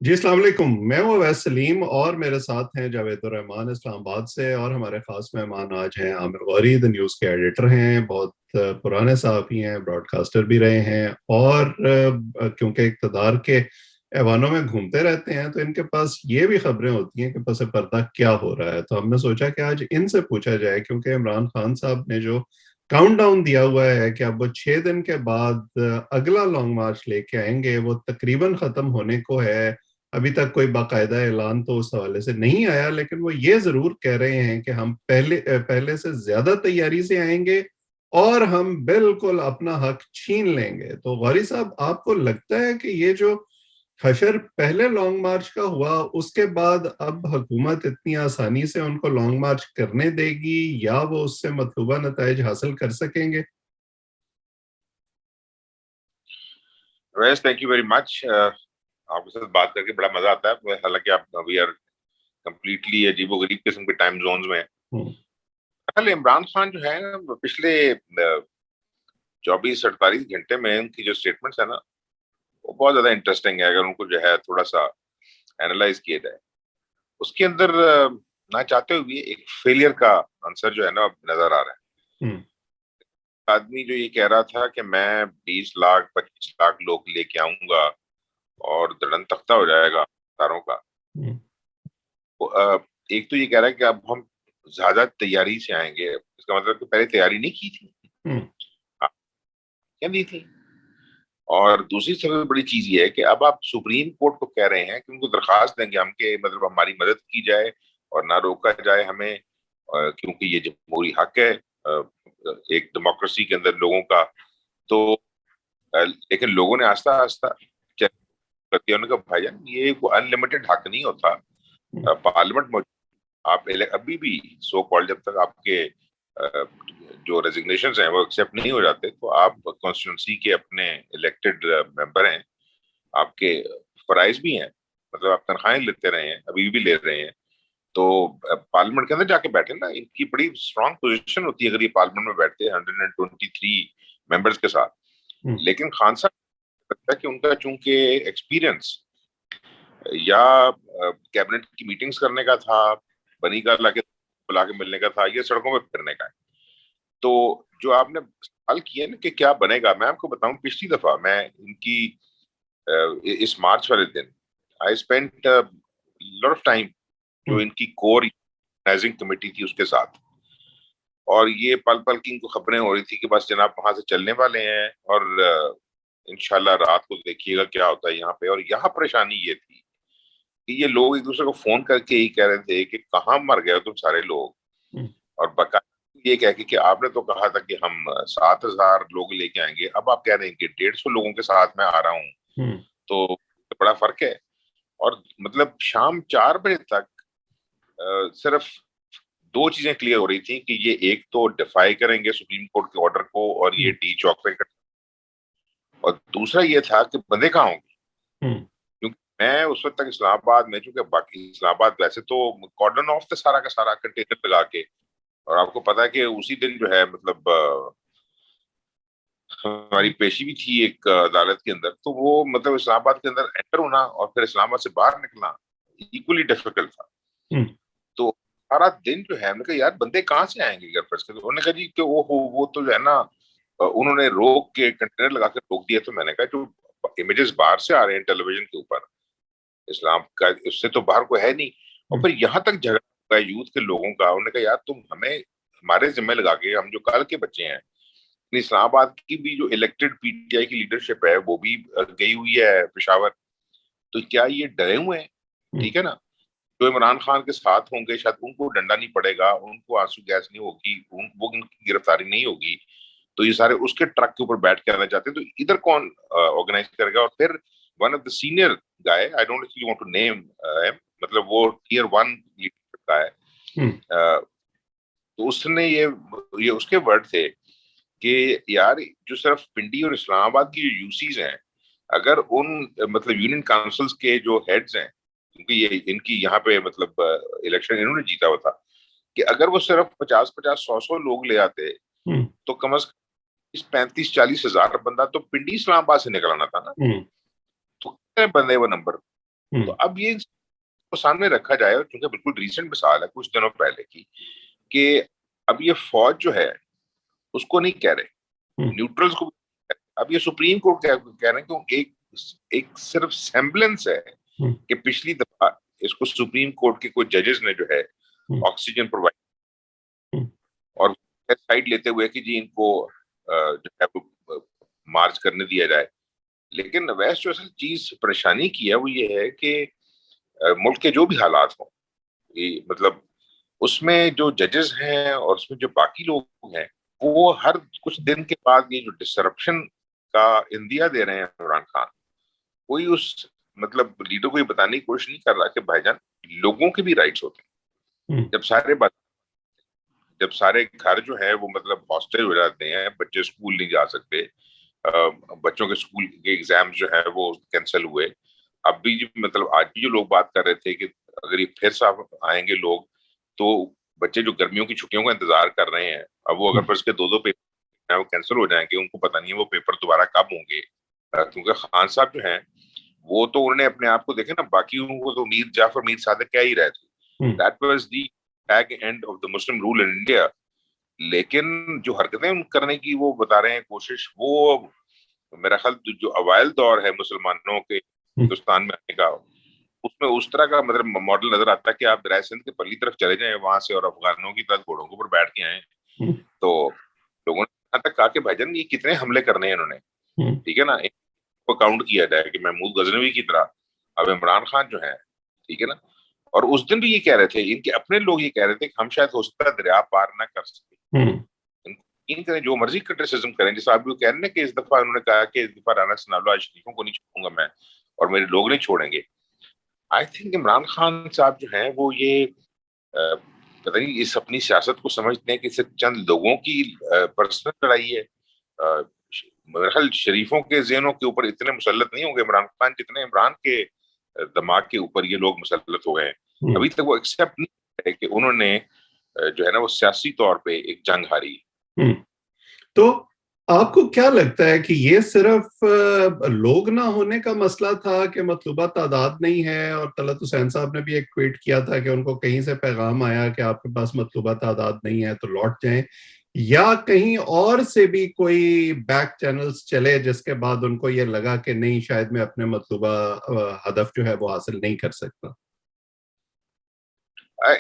जी अस्सलाम वालेकुम। मैं हूँ अवैस सलीम और मेरे साथ हैं जावेद रहमान इस्लामाबाद से, और हमारे खास मेहमान आज हैं आमिर गौरी। द न्यूज़ के एडिटर हैं, बहुत पुराने सहाफ़ी हैं, ब्रॉडकास्टर भी रहे हैं, और क्योंकि इक़्तिदार के ऐवानों में घूमते रहते हैं तो इनके पास ये भी खबरें होती हैं कि पस पर्दा क्या हो रहा है। तो हमने सोचा कि आज इनसे पूछा जाए, क्योंकि इमरान खान साहब ने जो काउंटडाउन दिया हुआ है कि अब वो 6 दिन के बाद अगला लॉन्ग मार्च लेके आएंगे, वो तकरीबन खत्म होने को है। अभी तक कोई बाकायदा ऐलान तो उस हवाले से नहीं आया, लेकिन वो ये जरूर कह रहे हैं कि हम पहले से ज्यादा तैयारी से आएंगे और हम बिल्कुल अपना हक छीन लेंगे। तो गौरी साहब, आपको लगता है कि ये जो हशर पहले लॉन्ग मार्च का हुआ, उसके बाद अब हुकूमत इतनी आसानी से उनको लॉन्ग मार्च करने देगी, या वो उससे मतलूबा नताइज हासिल कर सकेंगे? वेस, थैंक यू वेरी मच। आपके साथ बात करके बड़ा मजा आता है। हालांकि आप वी आर कंप्लीटली अजीबोगरीब किस्म के टाइम जोन्स में हैं। हम्म। कल इमरान खान जो है ना, पिछले 24-48 घंटे में उनकी जो स्टेटमेंट्स है ना, वो बहुत ज्यादा इंटरेस्टिंग है। अगर उनको जो है थोड़ा सा एनालाइज किया जाए, उसके अंदर ना चाहते हुए एक फेलियर का आंसर जो है ना अब नजर आ रहा है। हम्म। आदमी जो ये कह रहा था कि मैं 20 लाख 25 लाख लोग लेके आऊंगा और दड़न तख्ता हो जाएगा तारों का। हम्म। एक तो ये कह रहा है कि अब हम ज्यादा तैयारी से आएंगे, इसका मतलब कि पहले तैयारी नहीं की थी। हम्म। हाँ, क्या नहीं थी। और दूसरी सबसे बड़ी चीज ये है कि अब आप सुप्रीम कोर्ट को कह रहे हैं कि उनको दरखास्त देंगे हम, कि मतलब हमारी मदद की जाए और ना रोका जाए हमें, क्योंकि ये जमहूरी हक है एक डेमोक्रेसी के अंदर लोगों का। तो लेकिन लोगों ने आस्ता आस्ता कर दिया। उन्होंने कहा भाईजान, ये वो अनलिमिटेड हक नहीं होता। पार्लियामेंट में आप अभी भी सो कॉल्ड, जब तक आपके जो रेजिग्नेशन हैं वो एक्सेप्ट नहीं हो जाते, तो आप कॉन्स्टिट्यूंसी के अपने इलेक्टेड मेंबर हैं, आपके फराइज भी हैं। मतलब आप तनख्वाहें लेते रहे हैं, अभी भी ले रहे हैं। तो पार्लियामेंट के अंदर जाके बैठे ना, इनकी बड़ी स्ट्रांग पोजीशन होती है अगर ये पार्लियामेंट में बैठते हैं 123 मेंबर्स के साथ। हम्म। लेकिन खान साहब लगता है कि उनका चूंकि एक्सपीरियंस या कैबिनेट की मीटिंग्स करने का था, बनी का लाके बुला के मिलने का था, ये सड़कों में फिरने का है। तो जो आपने सवाल किया ना कि क्या बनेगा, मैं आपको बताऊं, पिछली दफा मैं इनकी इस मार्च वाले दिन I spent lot of time जो हम्म। इनकी कोर ऑर्गेनाइजिंग कमेटी थी उसके साथ। और ये पल पल की इनको खबरें हो रही थी कि बस जनाब वहां से चलने वाले हैं, और इंशाल्लाह रात को देखिएगा क्या होता है यहाँ पे। और यहाँ परेशानी ये थी कि ये लोग एक दूसरे को फोन करके ही कह रहे थे कि कहाँ मर गए हो तुम सारे लोग। हम्म। और बाकायदा ये कह के कि आपने तो कहा था कि हम 7,000 लोग लेके आएंगे, अब आप कह रहे हैं कि 150 लोगों के साथ मैं आ रहा हूँ। हम्म। तो बड़ा फर्क है। और मतलब शाम 4 बजे तक सिर्फ दो चीजें क्लियर हो रही थी कि ये एक तो डिफाई करेंगे सुप्रीम कोर्ट के ऑर्डर को और ये हम्म। डी चौक पे और दूसरा ये था कि बंदे कहाँ होंगे। हम्म। क्योंकि मैं उस वक्त तक इस्लामाबाद में, चूंकि बाकी इस्लामाबाद वैसे तो कॉर्डन ऑफ था सारा का सारा कंटेनर लगा के। और आपको पता है कि उसी दिन जो है मतलब हमारी पेशी भी थी एक अदालत के अंदर, तो वो मतलब इस्लामाबाद के अंदर एंटर होना और फिर इस्लामाबाद से बाहर निकलना इक्वली डिफिकल्ट था। हम्म। तो सारा दिन जो है, हमने कहा यार बंदे कहाँ से आएंगे घर पर। तो उन्होंने कहा जी कि वो तो जो है ना, उन्होंने रोक के कंटेनर लगा के रोक दिया। तो मैंने कहा जो इमेजेस बाहर से आ रहे हैं टेलीविजन के ऊपर, इस्लाम का उससे तो बाहर कोई है नहीं। और हम्म। फिर यहाँ तक झगड़ा हुआ है यूथ के लोगों का। उन्होंने कहा यार तुम हमें हमारे जिम्मे लगा के, हम जो कल के बच्चे हैं, इस्लामाबाद की भी जो इलेक्टेड पीटीआई की लीडरशिप है वो भी गई हुई है पेशावर। तो क्या ये डरे हुए हैं? हम्म। ठीक है ना। जो इमरान खान के साथ होंगे शायद उनको डंडा नहीं पड़ेगा, उनको आंसू गैस नहीं होगी, वो उनकी गिरफ्तारी नहीं होगी। तो ये सारे उसके ट्रक के ऊपर बैठ के आना चाहते हैं। तो इधर कौन ऑर्गेनाइज करेगा? और फिर one of the senior guy, I don't actually want to name, मतलब वो टीयर 1 लीडरशिप का है। हम्म। तो उसने ये उसके वर्ड थे कि यार जो सिर्फ पिंडी और इस्लामाबाद की जो यूसीज हैं, अगर उन मतलब यूनियन काउंसिल्स के जो हेड्स हैं, क्योंकि ये इनकी यहाँ पे मतलब इलेक्शन इन्होंने जीता हुआ था, कि अगर वो सिर्फ 50-50 100-100 लोग ले आते, हम्म। तो कम से कम 35-40 हजार बंदा तो पिंडी इस्लामाबाद से निकल आना था ना। हम्म। तो कितने बंदे वो नंबर। तो अब ये को सामने रखा जाए, और चूंकि बिल्कुल रीसेंट मिसाल है कुछ दिनों पहले की, कि अब ये फौज जो है उसको नहीं कह रहे, न्यूट्रल्स को अब ये सुप्रीम कोर्ट कह रहे हैं, क्योंकि एक एक सिर्फ सेम्बलेंस है कि पिछली दफा इसको सुप्रीम कोर्ट के कुछ जजेस ने जो है ऑक्सीजन प्रोवाइड और साइड लेते हुए कि जी इनको जो है वो मार्च करने दिया जाए। लेकिन वैसे जो असल चीज परेशानी की है वो ये है कि मुल्क के जो भी हालात हों, मतलब उसमें जो जजेस हैं और उसमें जो बाकी लोग हैं, वो हर कुछ दिन के बाद ये जो डिसरप्शन का इंदिया दे रहे हैं इमरान खान, कोई उस मतलब लीडर को ये बताने की कोशिश नहीं कर रहा कि भाईजान लोगों के भी राइट्स होते हैं। जब सारे घर जो है वो मतलब हॉस्टल हो जाते हैं, बच्चे स्कूल नहीं जा सकते, बच्चों के स्कूल के एग्जाम जो है वो कैंसिल हुए। अब भी मतलब आज भी जो लोग बात कर रहे थे कि अगर ये फिर से आएंगे लोग, तो बच्चे जो गर्मियों की छुट्टियों का इंतजार कर रहे हैं, अब वो अगर फर्ज के दो पेपर वो कैंसिल हो जाएंगे, उनको पता नहीं है वो पेपर दोबारा कब होंगे। क्योंकि खान साहब जो हैं वो तो उन्होंने अपने आप को देखे ना, बाकी को तो मीर जाफर मीर सादिक क्या ही रहे थे, that was the tag end of the Muslim rule in India. लेकिन जो हरकतें करने की वो बता रहे हैं कोशिश, वो मेरा ख्याल जो अवाइल दौर है मुसलमानों के हिंदुस्तान में आने का, उसमें उस तरह का मतलब मॉडल नजर आता है कि आप दरिया सिंध के पल्ली तरफ चले जाएं वहां से और अफगानों की तरह घोड़ों के ऊपर बैठ के आए, तो लोगों ने यहाँ तक कहा कि भाईजान ये कितने हमले करने हैं इन्होंने, ठीक है ना, इनको काउंट किया जाए कि महमूद गजनवी की तरह अब इमरान खान जो है, ठीक है ना। और उस दिन भी ये कह रहे थे, इनके अपने लोग ये कह रहे थे कि हम शायद हो सकता है दरिया पार ना कर सके। इन करें जो मर्जी क्रिटिसिज्म करें, जैसे आप भी कह रहे हैं कि इस दफा उन्होंने कहा कि इस दफा राना सनाउल्लाह शरीफों को नहीं छोड़ूंगा मैं और मेरे लोग नहीं छोड़ेंगे। आई थिंक इमरान खान साहब जो हैं वो ये पता नहीं इस अपनी सियासत को समझते हैं कि सिर्फ चंद लोगों की पर्सनल लड़ाई है। मेरे ख्याल शरीफों के ज़हनों के ऊपर इतने मुसल्लत नहीं होंगे इमरान खान जितने इमरान के दिमाग के ऊपर ये लोग मुसल्लत हो गए हैं। अभी तक वो एक्सेप्ट नहीं है कि उन्होंने जो है ना वो सियासी तौर पे एक जंग हारी। तो आपको क्या लगता है कि ये सिर्फ लोग ना होने का मसला था कि मतलूबा तादाद नहीं है, और तलत हुसैन साहब ने भी एक ट्वीट किया था कि उनको कहीं से पैगाम आया कि आपके पास मतलूबा तादाद नहीं है तो लौट जाएं, या कहीं और से भी कोई बैक चैनल्स चले जिसके बाद उनको ये लगा कि नहीं शायद मैं अपने मतलूबा हदफ जो है वो हासिल नहीं कर सकता?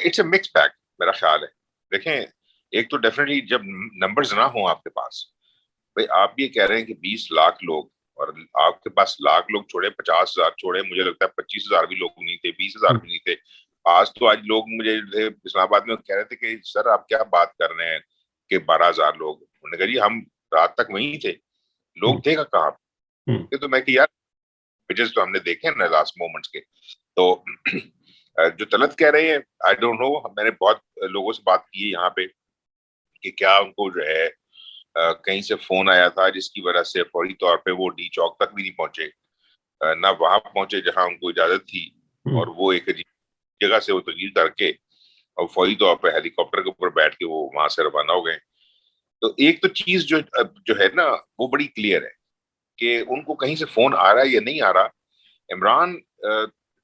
इट्स अ मिक्स बैग मेरा ख्याल है। देखें, एक तो डेफिनेटली जब नंबर्स ना हो आपके पास, भाई आप ये कह रहे हैं कि 20 लाख लोग और आपके पास लाख लोग छोड़े, 50,000 छोड़े, मुझे लगता है 25,000 भी लोग नहीं थे, 20,000 भी नहीं थे। आज तो आज लोग मुझे इस्लामाबाद में कह रहे थे कि सर आप क्या बात कर रहे हैं कि 12,000 लोग, उन्होंने कहा जी हम रात तक वहीं थे, लोग थे कहाँ पे? तो मैं कि यार पिक्चर्स तो हमने देखे हैं ना लास्ट मोमेंट्स के। तो जो तलत कह रहे हैं आई डोंट नो, मैंने बहुत लोगों से बात की है यहाँ पे कि क्या उनको जो है कहीं से फोन आया था जिसकी वजह से फौरी तौर पे वो डी चौक तक भी नहीं पहुंचे, ना वहां पहुंचे जहां उनको इजाजत थी, और वो एक अजीब जगह से वो तब्दील करके और फौरी तौर पे हेलीकॉप्टर के ऊपर बैठ के वो वहां से रवाना हो गए। तो एक तो चीज जो है ना वो बड़ी क्लियर है कि उनको कहीं से फोन आ रहा है या नहीं आ रहा। इमरान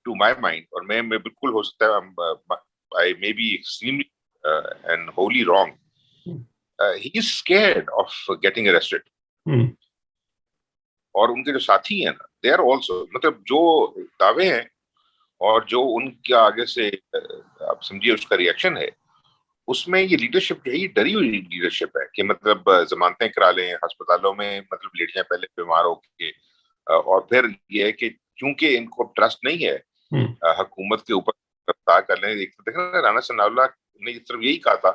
टू माय माइंड, और मैं बिल्कुल हो सकता है I may be extremely and wholly wrong, he is scared of getting arrested. और उनके जो साथी हैं ना दे आर ऑल्सो, मतलब जो दावे हैं और जो उनके आगे से आप समझिए उसका रिएक्शन है, उसमें ये लीडरशिप जो है ये डरी हुई लीडरशिप है कि मतलब जमानतें करा लें अस्पतालों में, मतलब लेडियां पहले बीमार होके, और फिर ये है कि क्योंकि इनको ट्रस्ट नहीं है हुकूमत के ऊपर, गिरफ्तार कर लें। एक तो देखा ना राना सनाउल्लाह ने सिर्फ यही कहा था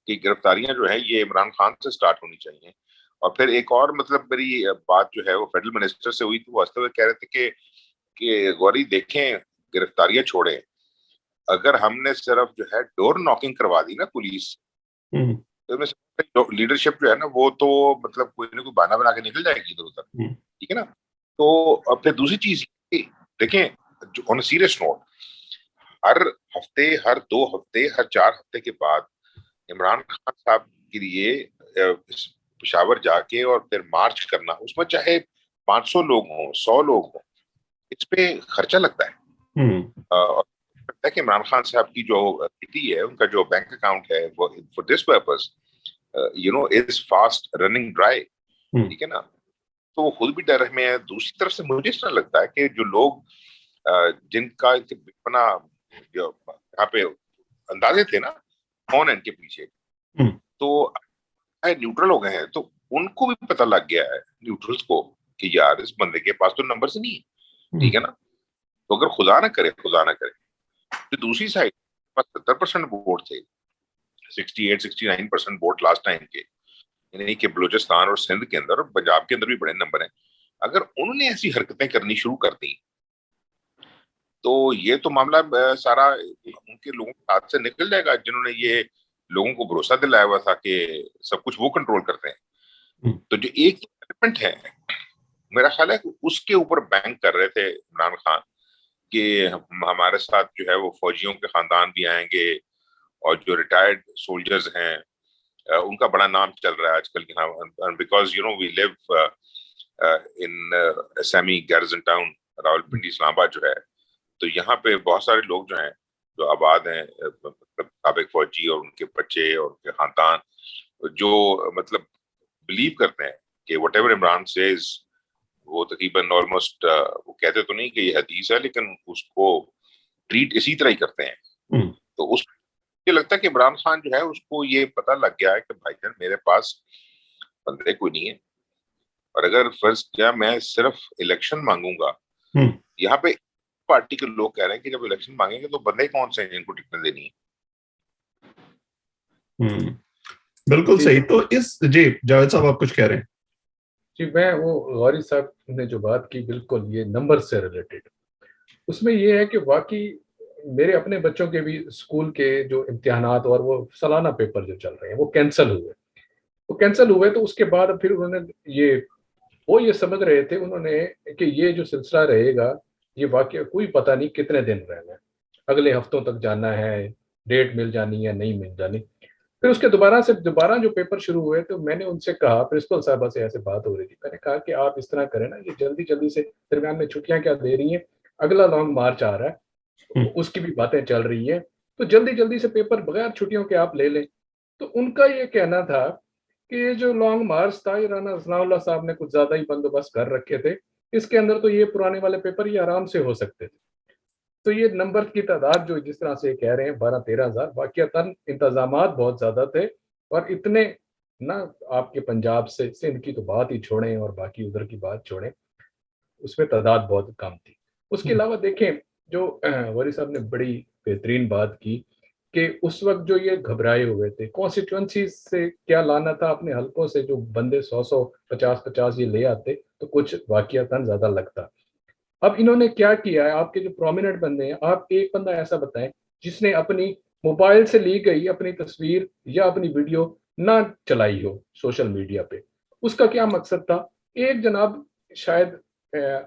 कि गिरफ्तारियां जो है ये इमरान खान से स्टार्ट होनी चाहिए। और फिर एक और मतलब मेरी बात जो है वो फेडरल मिनिस्टर से हुई, तो वो हंसते हुए कह रहे थे कि गौरी देखें गिरफ्तारियां छोड़ें, अगर हमने सिर्फ जो है डोर नॉकिंग करवा दी ना पुलिस, तो लीडरशिप जो है ना वो तो मतलब कोई ना कोई बहाना बना के निकल जाएगी इधर उधर, ठीक है ना। तो अब फिर दूसरी चीज देखें ऑन सीरियस नोट, हर हफ्ते, हर 2 हफ्ते, हर 4 हफ्ते के बाद इमरान खान साहब के लिए पेशावर जाके और फिर मार्च करना, उसमें चाहे 500 लोग हों, 100 लोग हों, इस पे खर्चा लगता है। और लगता है कि इमरान खान साहब की जो बेटी है, उनका जो बैंक अकाउंट है, वो for this purpose is fast running dry. ठीक है ना? तो वो खुद भी डर में है। दूसरी तरफ से मुझे इस तरह लगता है कि जो लोग जिनका अपना जो यहाँ पे अंदाजे थे ना कौन है इनके पीछे, तो न्यूट्रल हो गए हैं, तो उनको भी पता लग गया है न्यूट्रल्स को कि यार इस बंदे के पास तो नंबर से नहीं है। ठीक है ना? तो अगर खुदा ना करे तो दूसरी साइड 70% वोट थे, 68-69% वोट लास्ट टाइम के, यानी कि बलूचिस्तान और सिंध के अंदर और पंजाब के अंदर भी बड़े नंबर हैं। अगर उन्होंने ऐसी हरकतें करनी शुरू कर दी तो ये तो मामला सारा उनके लोगों के हाथ से निकल जाएगा, जिन्होंने ये लोगों को भरोसा दिलाया हुआ था कि सब कुछ वो कंट्रोल करते हैं। तो जो एक एलिमेंट है, मेरा ख्याल है कि उसके ऊपर बैंक कर रहे थे इमरान खान कि हमारे साथ जो है वो फौजियों के खानदान भी आएंगे और जो रिटायर्ड सोल्जर्स हैं उनका बड़ा नाम चल रहा है आजकल यहाँ, because we live in semi garrison town Rawalpindi Islamabad जो है, तो यहाँ पे बहुत सारे लोग जो हैं जो आबाद हैं, मतलब साबिक फौजी और उनके बच्चे और उनके खानदान, जो मतलब बिलीव करते हैं कि वट एवर इमरान सेज, वो तकरीबन ऑलमोस्ट वो कहते तो नहीं कि ये हदीस है, लेकिन उसको ट्रीट इसी तरह ही करते हैं। तो उस ये लगता है कि इमरान खान जो है उसको ये पता लग गया है कि भाईजान मेरे पास बंदे कोई नहीं है, और अगर फर्ज किया मैं सिर्फ इलेक्शन मांगूंगा, यहाँ पे पार्टी के लोग कह रहे हैं कि जब इलेक्शन मांगेंगे तो बंदे कौन से हैं जिनको टिकट देनी है। बिल्कुल सही। तो इस जी जावेद साहब आप कुछ कह रहे हैं? जी, मैं वो गौरी साहब ने जो बात की, बिल्कुल ये नंबर से रिलेटेड, उसमें ये है कि वाकई मेरे अपने बच्चों के भी स्कूल के जो इम्तिहानात और वो सालाना पेपर जो चल रहे हैं वो कैंसिल हुए। तो उसके बाद फिर उन्होंने ये समझ रहे थे उन्होंने कि ये जो सिलसिला रहेगा, ये वाकई कोई पता नहीं कितने दिन रहना है, अगले हफ्तों तक जाना है, डेट मिल जानी या नहीं मिल जानी। फिर उसके दोबारा जो पेपर शुरू हुए, तो मैंने उनसे कहा, प्रिंसिपल साहबा से ऐसे बात हो रही थी, मैंने कहा कि आप इस तरह करें ना, ये जल्दी जल्दी से, दरमियान में छुट्टियां क्या दे रही हैं, अगला लॉन्ग मार्च आ रहा है, उसकी भी बातें चल रही हैं, तो जल्दी जल्दी से पेपर बगैर छुट्टियों के आप ले लें। तो उनका ये कहना था कि ये जो लॉन्ग मार्च था, ये राना सनाउल्लाह साहब ने कुछ ज्यादा ही बंदोबस्त कर रखे थे, इसके अंदर तो ये पुराने वाले पेपर ये आराम से हो सकते थे। तो ये नंबर की तादाद जो जिस तरह से कह रहे हैं 12-13 हज़ार, वाकईतन इंतजामात बहुत ज्यादा थे, और इतने ना, आपके पंजाब से सिंध की तो बात ही छोड़ें और बाकी उधर की बात छोड़ें, उसमें तादाद बहुत कम थी। उसके अलावा देखें, जो वरी साहब ने बड़ी बेहतरीन बात की कि उस वक्त जो ये घबराए हुए थे, कॉन्स्टिट्यूंसी से क्या लाना था, अपने हलकों से जो बंदे 100-100, 50-50 ये ले आते तो कुछ वाकईतन ज्यादा लगता। अब इन्होंने क्या किया है, आपके जो प्रोमिनेंट बंदे हैं, आप एक बंदा ऐसा बताएं जिसने अपनी मोबाइल से ली गई अपनी तस्वीर या अपनी वीडियो ना चलाई हो सोशल मीडिया पे। उसका क्या मकसद था? एक जनाब, शायद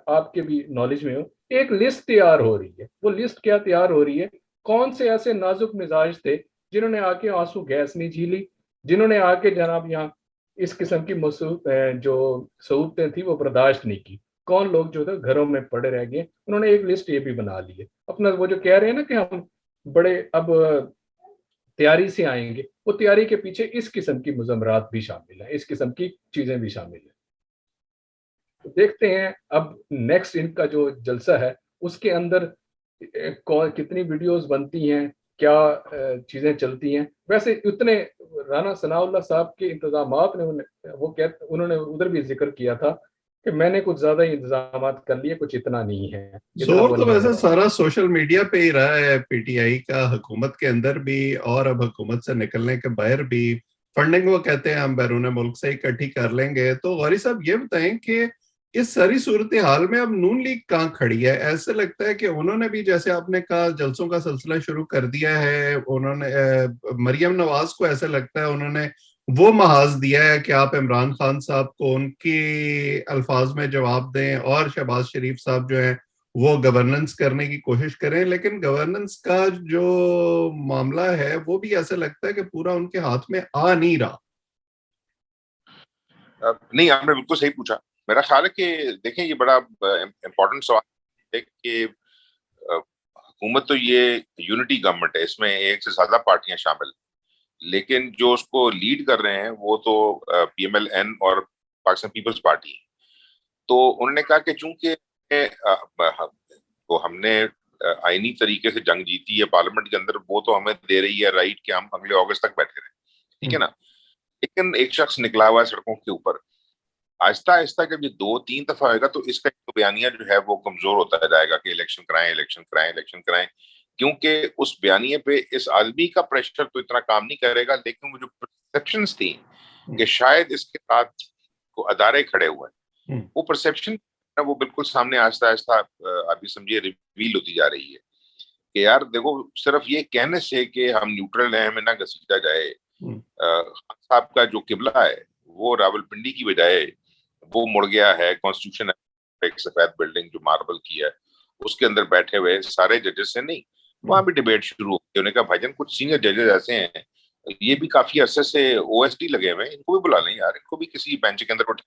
आपके भी नॉलेज में हो, एक लिस्ट तैयार हो रही है। वो लिस्ट क्या तैयार हो रही है? कौन से ऐसे नाजुक मिजाज थे जिन्होंने आके आंसू गैस नहीं झीली, जिन्होंने आके जनाब यहाँ इस किस्म की जो सहूलतें थी वो बर्दाश्त नहीं की, कौन लोग जो थे घरों में पड़े रह गए। उन्होंने एक लिस्ट ये भी बना ली है अपना, वो जो कह रहे हैं ना कि हम बड़े अब तैयारी से आएंगे, वो तैयारी के पीछे इस किस्म की मुजम्मरात भी शामिल है, इस किस्म की चीजें भी शामिल है। तो देखते हैं अब नेक्स्ट इनका जो जलसा है उसके अंदर कौन कितनी वीडियोस बनती हैं, क्या चीजें चलती हैं। वैसे उतने राना सनाउल्लाह साहब के इंतजामात ने उन्होंने उधर भी जिक्र किया था कि मैंने कुछ ज्यादा ही इंतजाम कर लिए, कुछ इतना नहीं है, इतना जोर वो तो नहीं वैसे है। सारा सोशल मीडिया पे ही रहा है, पीटीआई का हुकूमत के अंदर भी और अब हुकूमत से निकलने के बाहर भी। फंडिंग वो कहते हैं हम बैरून मुल्क से इकट्ठी कर लेंगे। तो गौरी साहब ये बताएं कि इस सारी सूरत हाल में अब नून लीग कहाँ खड़ी है? ऐसे लगता है कि उन्होंने भी, जैसे आपने कहा, जलसों का सिलसिला शुरू कर दिया है। उन्होंने मरियम नवाज को ऐसा लगता है उन्होंने वो महाज दिया है कि आप इमरान खान साहब को उनके अल्फाज में जवाब दें और शहबाज शरीफ साहब जो है वो गवर्नेंस करने की कोशिश करें। लेकिन गवर्नेंस का जो मामला है वो भी ऐसा लगता है कि पूरा उनके हाथ में आ नहीं रहा। नहीं, आपने बिल्कुल सही पूछा। मेरा ख्याल है कि देखें, ये बड़ा इम्पोर्टेंट सवाल है कि हुकूमत तो ये यूनिटी गवर्नमेंट है, इसमें एक से ज्यादा पार्टियां शामिल, लेकिन जो उसको लीड कर रहे हैं वो तो PMLN और पाकिस्तान पीपल्स पार्टी है। तो उन्होंने कहा कि चूंकि तो हमने आईनी तरीके से जंग जीती है पार्लियामेंट के अंदर, वो तो हमें दे रही है राइट कि हम अगले अगस्त तक बैठे रहें, ठीक है ना। लेकिन एक शख्स निकला हुआ है सड़कों के ऊपर, आहिस्ता आहिस्ता जब ये 2-3 दफा होगा तो इसका तो बयानिया जो है वो कमजोर होता जाएगा कि इलेक्शन कराएं, इलेक्शन कराएं, इलेक्शन कराएं, क्योंकि उस बयानिए पे इस आदमी का प्रेशर तो इतना काम नहीं करेगा, लेकिन वो जो परसेप्शंस थी कि शायद इसके साथ को अदारे खड़े हुए हैं, वो परसेप्शन वो बिल्कुल सामने आहिस्ता आहिस्ता अभी समझिए रिवील होती जा रही है कि यार देखो, सिर्फ ये कहने से कि हम न्यूट्रल हैं, हमें ना घसीटा जाए, खान साहब का जो किबला है वो रावलपिंडी की बजाय वो मुड़ गया है कॉन्स्टिट्यूशन, एक सफेद बिल्डिंग जो मार्बल की है उसके अंदर बैठे हुए सारे जजेस से नहीं, वहां भी डिबेट शुरू हो गई। उन्होंने कहा भाईजान कुछ सीनियर जजेस ऐसे हैं, ये भी काफी अरसे से OSD लगे हुए हैं, इनको भी बुला लें यार, इनको भी किसी बेंच के अंदर उठा,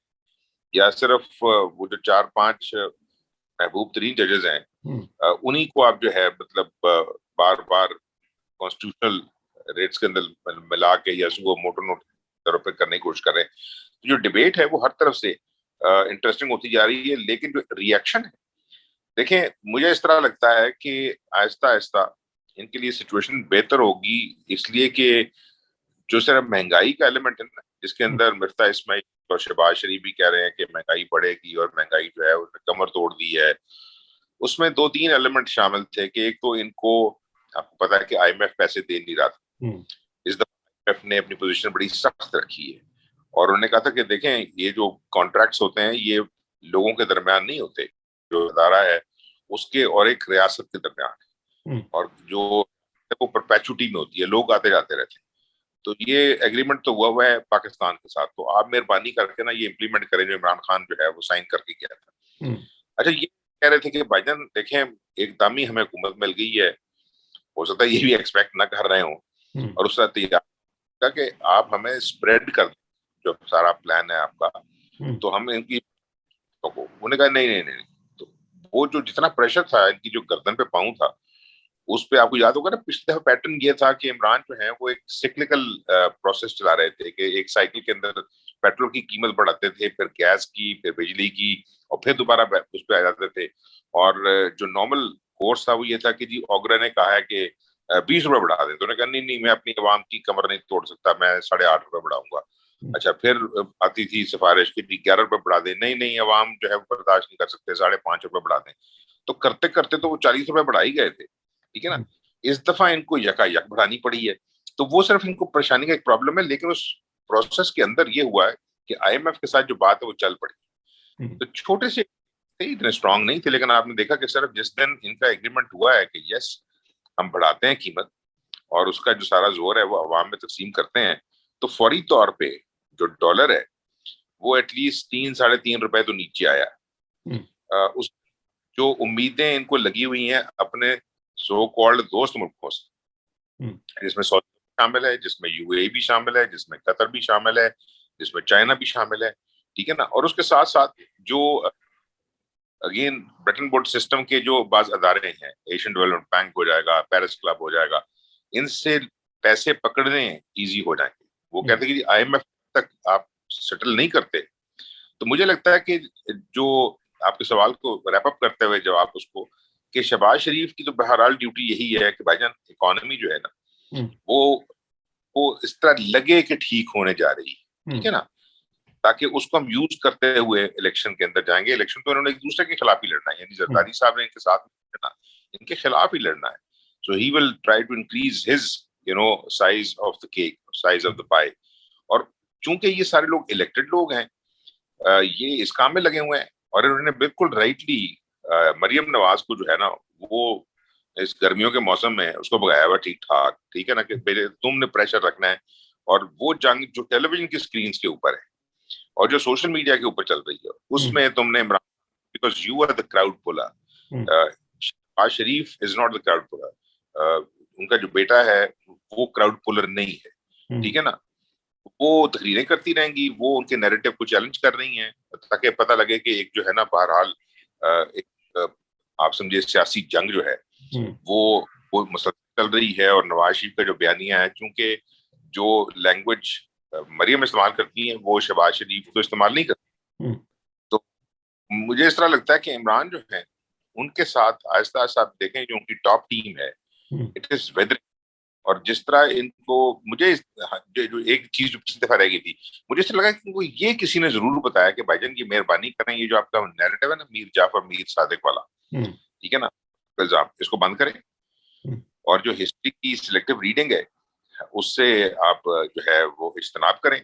या सिर्फ वो जो 4-5 महबूब तरीन जजेस हैं उन्हीं को आप जो है मतलब बार बार कॉन्स्टिट्यूशनल रेट्स के अंदर मिला के या उसको मोटर नोट दरों पे करने की कोशिश कर रहे हैं। तो जो डिबेट है वो हर तरफ से इंटरेस्टिंग होती जा रही है, लेकिन जो रिएक्शन है, देखें मुझे इस तरह लगता है कि आहिस्ता आहिस्ता इनके लिए सिचुएशन बेहतर होगी, इसलिए कि जो सिर्फ महंगाई का एलिमेंट है ना, जिसके अंदर मिर्जा इस्माइल और शहबाज शरीफ भी कह रहे हैं कि महंगाई बढ़ेगी और महंगाई जो है उसने कमर तोड़ दी है, उसमें 2-3 एलिमेंट शामिल थे कि एक तो इनको आपको पता है कि IMF पैसे दे नहीं रहा था, इस दफा IMF ने अपनी पोजीशन बड़ी सख्त रखी है और उन्होंने कहा था कि देखें ये जो कॉन्ट्रैक्ट्स होते हैं ये लोगों के दरमियान नहीं होते, जो अदारा है उसके और एक रियासत के दरमियान, और जो वो परपेचुटी में होती है, लोग आते जाते रहते हैं। तो ये एग्रीमेंट तो हुआ है पाकिस्तान के साथ, तो आप मेहरबानी करके ना ये इम्प्लीमेंट करें जो इमरान खान जो है वो साइन करके गया था। अच्छा, ये कह रहे थे कि भाईजान देखें एकदम ही हमें हुकूमत मिल गई है, हो सकता है ये भी एक्सपेक्ट ना कर रहे हो और उस तरह तैयार कि आप हमें स्प्रेड कर जो सारा प्लान है आपका, तो हम इनकी उन्होंने कहा नहीं नहीं नहीं, तो वो जो जितना प्रेशर था इनकी जो गर्दन पे पाऊं था उस पे आपको याद होगा ना, पिछले दफा पैटर्न ये था कि इमरान जो है वो एक सिक्लिकल प्रोसेस चला रहे थे कि एक साइकिल के अंदर पेट्रोल की कीमत बढ़ाते थे, फिर गैस की, फिर बिजली की, और फिर दोबारा उस पर आ जाते थे। और जो नॉर्मल कोर्स था वो ये था कि जी ऑगरा ने कहा है कि 20 रुपए बढ़ा दें, तो उन्होंने कहा नहीं नहीं मैं अपनी आवाम की कमर नहीं तोड़ सकता, मैं 8.5 रुपए बढ़ाऊंगा। अच्छा, फिर आती थी सिफारिश की 11 रुपए बढ़ा दें, नहीं नहीं आवाम जो है वो बर्दाश्त नहीं कर सकते, 5.5 रुपए बढ़ा दें। तो करते करते तो वो 40 रुपए बढ़ा ही गए थे, ठीक है ना। इस दफा इनको यकायक बढ़ानी पड़ी है, तो वो सिर्फ इनको परेशानी का एक प्रॉब्लम है, लेकिन उस प्रोसेस के अंदर ये हुआ है कि IMF के साथ जो बात है वो चल पड़ी। तो छोटे से थे, इतने स्ट्रांग नहीं थे, लेकिन आपने देखा कि सिर्फ जिस दिन इनका एग्रीमेंट हुआ है कि यस हम बढ़ाते हैं कीमत और उसका जो सारा जोर है वो अवाम में तकसीम करते हैं, तो फौरी तौर पे जो डॉलर है वो एटलीस्ट 3-3.5 रुपए तो नीचे आया। उस जो उम्मीदें इनको लगी हुई हैं अपने सो कॉल्ड दोस्त मुल्कों से, जिसमें सऊदी शामिल है, जिसमें UAE भी शामिल है, जिसमें कतर भी शामिल है, जिसमें चाइना भी शामिल है, ठीक है ना। और उसके साथ साथ जो अगेन ब्रेटन वुड्स सिस्टम के जो बाज अदारे हैं, एशियन डेवलपमेंट बैंक हो जाएगा, पेरिस क्लब हो जाएगा, इनसे पैसे पकड़ने इजी हो जाएंगे। वो कहते हैं कि IMF तक आप सेटल नहीं करते। तो मुझे लगता है कि जो आपके सवाल को रैप अप करते हुए जवाब उसको कि शहबाज शरीफ की तो बहरहाल ड्यूटी यही है कि भाईजान इकोनॉमी जो है ना वो इस तरह लगे कि ठीक होने जा रही है, ठीक है ना, ताकि उसको हम यूज करते हुए इलेक्शन के अंदर जाएंगे। इलेक्शन तो इन्होंने एक दूसरे के खिलाफ ही लड़ना है, यानी जरदारी साहब ने इनके साथ लड़ना, इनके खिलाफ ही लड़ना है। So he will try to increase his size of the cake, size of the pie. और चूंकि ये सारे लोग इलेक्टेड लोग हैं, ये इस काम में लगे हुए हैं, और इन्होंने बिल्कुल राइटली मरियम नवाज को जो है ना वो इस गर्मियों के मौसम में उसको भगाया हुआ ठीक ठाक, ठीक है ना, कि तुमने प्रेशर रखना है। और वो जंग जो टेलीविजन की स्क्रीन के ऊपर है और जो सोशल मीडिया के ऊपर चल रही है उसमें तुमने Imran, because you are the crowd puller, Shahbaz Sharif is not the crowd puller, उनका जो बेटा है वो क्राउड पुलर नहीं है, ठीक है ना। वो तकरीरें करती रहेंगी, वो उनके नैरेटिव को चैलेंज कर रही हैं ताकि पता लगे कि एक जो है ना बहरहाल एक आप समझिए सियासी जंग जो है वो मुसलसल चल रही है। और नवाज शरीफ का जो बयानिया है, क्योंकि जो लैंग्वेज मरियम इस्तेमाल करती है वो शहबाज शरीफ तो इस्तेमाल नहीं करती, तो मुझे इस तरह लगता है कि इमरान जो है उनके साथ आहिस्ता आहिस्ता आप देखें जो उनकी टॉप टीम है, इट इज वेदर। और जिस तरह इनको, मुझे जो एक चीज जो पिछली दफा रह गई थी, मुझे ऐसा लगा कि इनको ये किसी ने जरूर बताया कि भाईजान ये मेहरबानी करें, ये जो आपका नैरेटिव है ना मीर जाफर मीर सादिक वाला, ठीक है ना, इल्जाम, इसको बंद करें। और जो हिस्ट्री की सिलेक्टिव रीडिंग है उससे आप जो है वो इज्तनाब करें।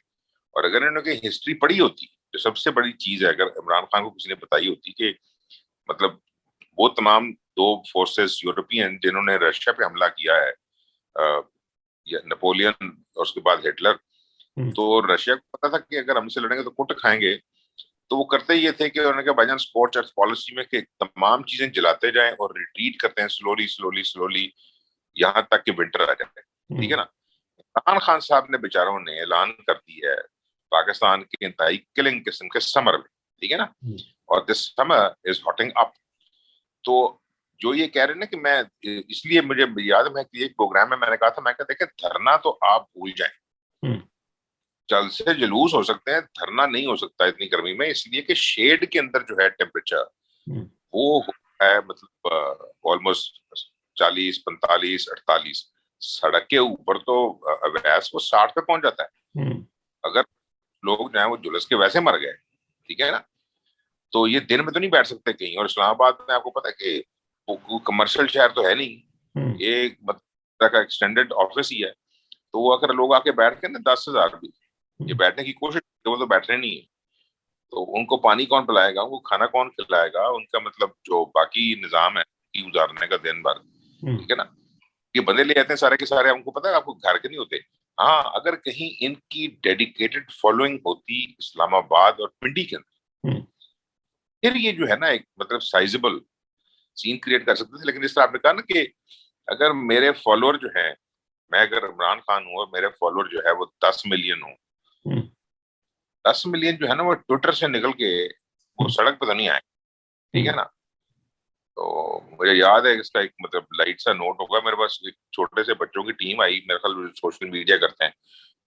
और अगर इन्होंने हिस्ट्री पढ़ी होती, जो सबसे बड़ी चीज है, अगर इमरान खान को किसी ने बताई होती कि मतलब वो तमाम दो फोर्सेस यूरोपियन जिन्होंने रशिया पे हमला किया है, नेपोलियन और उसके बाद हिटलर, तो रशिया को पता था कि अगर हमसे लड़ेंगे तो कुट खाएंगे, तो वो करते ये थे कि उन्होंने कहा भाईजान स्कॉच अर्थ पॉलिसी में कि तमाम चीजें जलाते जाएं और रिट्रीट करते हैं स्लोली स्लोली स्लोली यहाँ तक कि विंटर आ जाए, ठीक है ना। इमरान खान साहब ने बेचारों ने ऐलान कर दी है पाकिस्तान की इंतहाई किलिंग किस्म के समर में, ठीक है ना, और दिस समर इज हॉटिंग अप। तो जो ये कह रहे हैं ना कि मैं, इसलिए मुझे याद है मैं एक प्रोग्राम में मैंने कहा था, मैं कहता देखें धरना तो आप भूल जाएं, जल से जुलूस हो सकते हैं, धरना नहीं हो सकता इतनी गर्मी में, इसलिए कि शेड के अंदर जो है टेम्परेचर वो है मतलब ऑलमोस्ट 40, 45, 48, सड़क के ऊपर तो अवैस वो 60 पे पहुंच जाता है। अगर लोग जो है वो जुलस के वैसे मर गए, ठीक है ना, तो ये दिन में तो नहीं बैठ सकते कहीं। और इस्लामाबाद में आपको पता है कि वो कमर्शियल शहर तो है नहीं, ये मतलब का एक्सटेंडेड ऑफिस ही है, तो वो अगर लोग आके बैठ के ना 10,000 भी ये बैठने की कोशिश करते, वो तो बैठ रहे नहीं है, तो उनको पानी कौन पिलाएगा, उनको खाना कौन खिलाएगा, उनका मतलब जो बाकी निजाम है की गुजारने का दिन भर, ठीक है ना। ये बंदे ले जाते हैं सारे के सारे, हमको पता है आपको घर के नहीं होते। हाँ, अगर कहीं इनकी डेडिकेटेड फॉलोइंग होती इस्लामाबाद और पिंडी के अंदर, फिर ये जो है ना एक मतलब साइजेबल सीन क्रिएट कर सकते थे। लेकिन जिस तरह आपने कहा ना कि अगर मेरे फॉलोअर जो है, मैं अगर इमरान खान हूँ और मेरे फॉलोअर जो है वो 10 मिलियन हो, 10 मिलियन जो है ना वो ट्विटर से निकल के वो सड़क पे तो नहीं आए, ठीक है ना। तो मुझे याद है इसका एक मतलब लाइट सा नोट होगा, मेरे पास एक छोटे से बच्चों की टीम आई, मेरे ख्याल सोशल मीडिया करते हैं,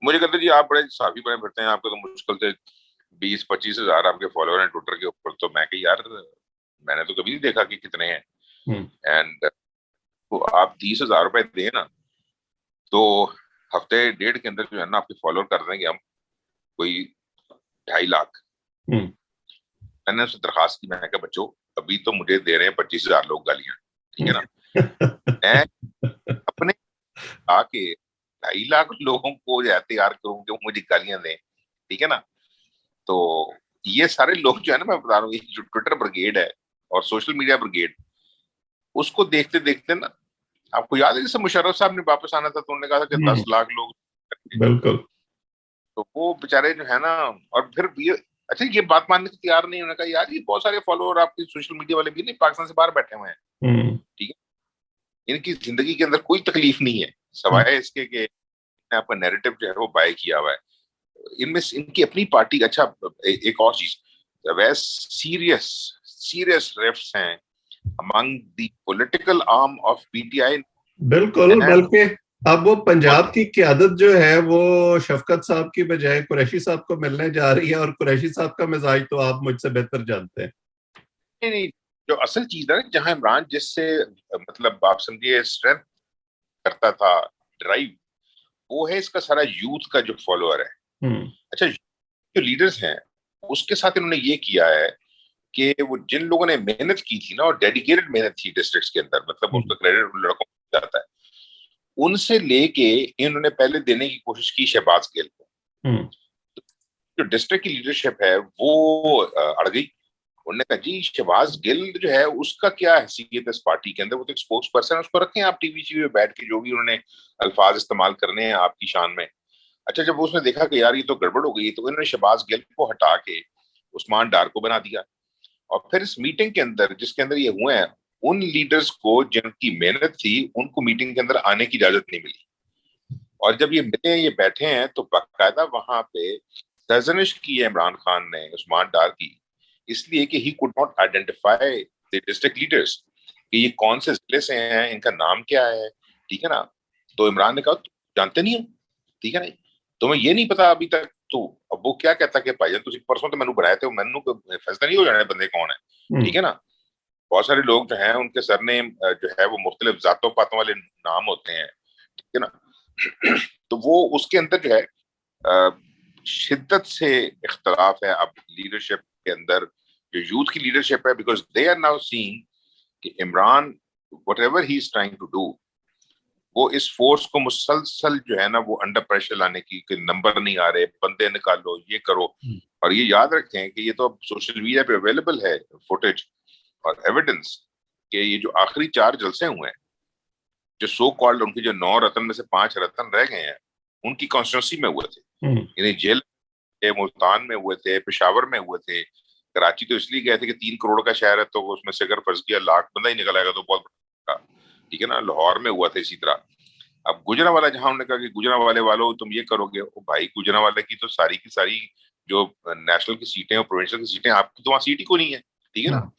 मुझे कहते जी आप बड़े साफी बने फिरते हैं, आपके तो मुश्किल से 20-25 हजार आपके फॉलोअर हैं ट्विटर के ऊपर। तो मैं कही यार मैंने तो कभी नहीं देखा कि कितने हैं, एंड तो आप 30,000 रुपए दें ना, तो हफ्ते डेढ़ के अंदर जो है ना आपके फॉलोअर कर देंगे हम कोई 2.5 लाख। मैंने उससे दरखास्त की, मैंने कहा बच्चों अभी तो मुझे दे रहे हैं 25,000 लोग गालियां, ठीक है ना, मैं अपने आके 2.5 लाख लोगों को तैयार करूं कि मुझे गालियां दें, ठीक है ना। तो ये सारे लोग जो है ना, मैं बता रहा हूँ, जो ट्विटर ब्रिगेड है और सोशल मीडिया ब्रिगेड, उसको देखते देखते ना, आपको याद है जैसे मुशर्रफ साहब ने वापस आना था तो उन्होंने कहा था कि 10 लाख लोग, बिल्कुल, तो वो बेचारे जो है ना, और फिर ये अच्छा ये बात मानने को तैयार नहीं, उन्होंने कहा यार ये बहुत सारे फॉलोअर आपके सोशल मीडिया वाले भी नहीं पाकिस्तान से बाहर बैठे हुए हैं, ठीक है, इनकी जिंदगी के अंदर कोई तकलीफ नहीं है सवाए इसके कि आपका नैरेटिव जो है वो बाय किया हुआ है। इनमें इनकी अपनी पार्टी, अच्छा एक और चीज, वैसे सीरियस सीरियस रिफ्ट्स हैं among the political arm of PTI. बिल्कुल, बल्कि अब वो पंजाब की क़यादत जो है वो शफकत साहब की बजाय कुरैशी साहब को मिलने जा रही है, और कुरैशी साहब का मिजाज तो आप मुझसे बेहतर जानते हैं। नहीं, जो असल चीज है जहां इमरान जिससे मतलब आप समझिए स्ट्रेंथ करता था, ड्राइव, वो है इसका सारा यूथ का जो फॉलोअर है। अच्छा, जो लीडर्स हैं उसके साथ इन्होंने ये किया है कि वो जिन लोगों ने मेहनत की थी ना, और डेडिकेटेड मेहनत थी डिस्ट्रिक्ट्स के अंदर, मतलब उसका क्रेडिट उन लड़कों को जाता है, उनसे लेके इन्होंने पहले देने की कोशिश की शहबाज गिल को। जो डिस्ट्रिक्ट की लीडरशिप है वो अड़ गई, उन्होंने कहा जी शहबाज गिल जो है उसका क्या हैसियत है इस पार्टी के अंदर, वो तो एक स्पोक्स पर्सन है, उसको रखें आप टीवी में बैठ के जो भी उन्होंने अल्फाज इस्तेमाल करने हैं आपकी शान में। अच्छा, जब उसने देखा कि यार ये तो गड़बड़ हो गई, तो उन्होंने शहबाज गिल को हटा के उस्मान डार को बना दिया। और फिर इस मीटिंग के अंदर जिसके अंदर ये हुए हैं, उन लीडर्स को जिनकी मेहनत थी उनको मीटिंग के अंदर आने की इजाजत नहीं मिली। और जब ये मिले, ये बैठे हैं, तो बाकायदा वहां पे सर्जनिश की है इमरान खान ने उस्मान डार की, इसलिए कि he could not identify the district leaders, कि ये कौन से जिले से हैं, इनका नाम क्या है, ठीक है ना। तो इमरान ने कहा जानते नहीं हो, ठीक है ना, तुम्हें ये नहीं पता अभी तक। तो अब वो क्या कहता कि भाईजान तुम परसों तो मैनू बनाए थे, मैनू फैसला नहीं हो जाने बंदे कौन है, ठीक है ना। बहुत सारे लोग जो हैं उनके सरनेम जो है वो मुख्तलिफ जातों पातों वाले नाम होते हैं, ठीक है ना। तो वो उसके अंदर जो है शिद्दत से इख्तलाफ है अब लीडरशिप के अंदर, जो यूथ की लीडरशिप है, because they are now seeing कि Imran whatever he is trying to do, वो इस फोर्स को मुसलसल जो है ना वो अंडर प्रेशर लाने की, कि नंबर नहीं आ रहे, बंदे निकालो, ये करो। और ये याद रखें कि ये तो अब सोशल मीडिया पे अवेलेबल है फुटेज और एविडेंस कि ये जो आखिरी 4 जलसे हुए हैं, जो सो कॉल्ड उनके जो 9 रतन में से 5 रतन रह गए हैं, उनकी कॉन्स्टिट्यूंसी में हुए थे, यानी जेल मुल्तान में हुए थे, पेशावर में हुए थे। कराची तो इसलिए गए थे कि 3 करोड़ का शहर है, तो उसमें से अगर फर्ज किया लाख बंदा ही निकल आएगा तो बहुत बड़ा, ठीक है ना। लाहौर में हुआ था इसी तरह। अब गुजरांवाला जहां उन्होंने कहा कि गुजरांवाले वालों तुम ये करोगे, ओ भाई गुजरांवाले की तो सारी की सारी जो नेशनल की सीटें और प्रोविंशियल की सीटें, आपकी तो वहां सीट ही को नहीं है, ठीक है ना।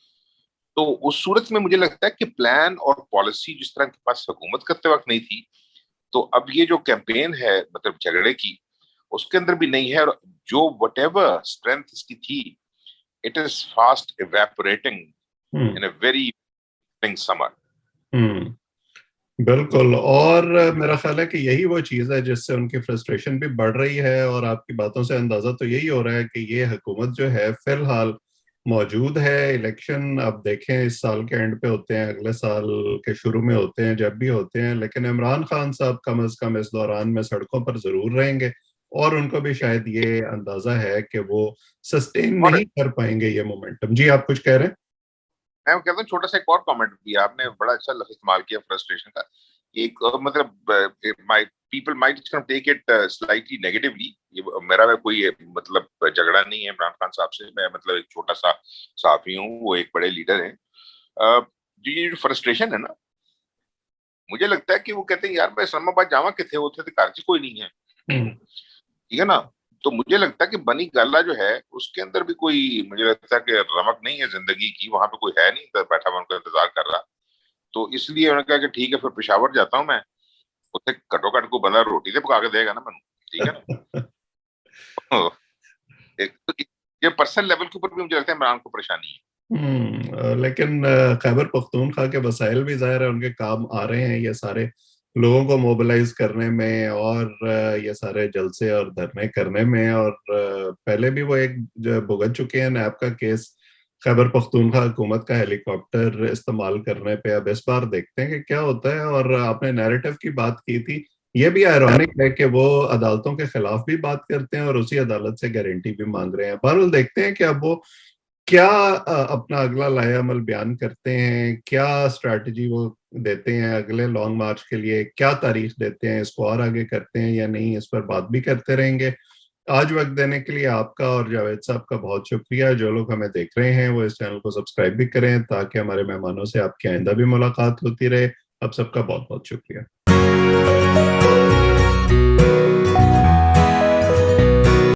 तो उस सूरत में मुझे लगता है कि प्लान और पॉलिसी जिस तरह के पास हुकूमत करते वक्त नहीं थी, तो अब ये जो कैंपेन है मतलब झगड़े की, उसके अंदर भी नहीं है। और जो व्हाटएवर स्ट्रेंथ इसकी थी, it is fast evaporating in a very summer. बिल्कुल। और मेरा ख्याल है कि यही वो चीज है जिससे उनकी फ्रस्ट्रेशन भी बढ़ रही है, और आपकी बातों से अंदाजा तो यही हो रहा है कि ये हुकूमत जो है फिलहाल मौजूद है। इलेक्शन अब देखें इस साल के एंड पे होते हैं, अगले साल के शुरू में होते हैं, जब भी होते हैं, लेकिन इमरान खान साहब कम अज कम इस दौरान में सड़कों पर जरूर रहेंगे, और उनको भी शायद ये अंदाजा है कि वो सस्टेन नहीं कर पाएंगे ये मोमेंटम। जी आप कुछ कह रहे हैं? मैं कहता हूँ छोटा सा एक और कमेंट भी, आपने बड़ा अच्छा लफ्ज इस्तेमाल किया फ्रस्ट्रेशन का। एक मतलब my people might take it slightly negatively. ये मेरा कोई मतलब झगड़ा नहीं है इमरान खान साहब से, मैं मतलब एक छोटा सा सहाफी हूँ, वो एक बड़े लीडर हैं। जो ये जो फ्रस्ट्रेशन है ना, मुझे लगता है कि वो कहते हैं यार मैं इस्लामाबाद जावा किथे, उथे तो घर कोई नहीं है, ठीक है ना। तो मुझे लगता है कि बनी गाला जो है उसके अंदर भी कोई, मुझे लगता है कि रमक नहीं है जिंदगी की, वहां पे कोई है नहीं तो बैठा हुआ उनका इंतजार कर रहा। तो इसलिए उन्होंने कहा कि ठीक है फिर पेशावर जाता हूँ मैं, उसे कटो कट को बंदा रोटी से पका के देगा ना मैंने, ठीक है ना। ये पर्सनल लेवल के ऊपर भी मुझे लगता है इमरान को परेशानी है। लेकिन खैबर पख्तूनख्वा के वसाइल भी जाहिर है उनके काम आ रहे हैं, ये सारे लोगों को मोबिलाइज करने में और ये सारे जलसे और धरने करने में। और पहले भी वो एक भुगत चुके हैं नैब का केस, खैबर पख्तूनख्वा हुकूमत का हेलीकॉप्टर इस्तेमाल करने पे। अब इस बार देखते हैं कि क्या होता है। और आपने नैरेटिव की बात की थी, ये भी आयरॉनिक है कि वो अदालतों के खिलाफ भी बात करते हैं और उसी अदालत से गारंटी भी मांग रहे हैं। बहरहाल देखते हैं कि अब वो क्या अपना अगला लाएअमल बयान करते हैं, क्या स्ट्रैटेजी वो देते हैं अगले लॉन्ग मार्च के लिए, क्या तारीख देते हैं, इसको और आगे करते हैं या नहीं, इस पर बात भी करते रहेंगे। आज वक्त देने के लिए आपका और जावेद साहब का बहुत शुक्रिया। जो लोग हमें देख रहे हैं वो इस चैनल को सब्सक्राइब भी करें ताकि हमारे मेहमानों से आपकी आइंदा भी मुलाकात होती रहे। आप सबका बहुत बहुत शुक्रिया।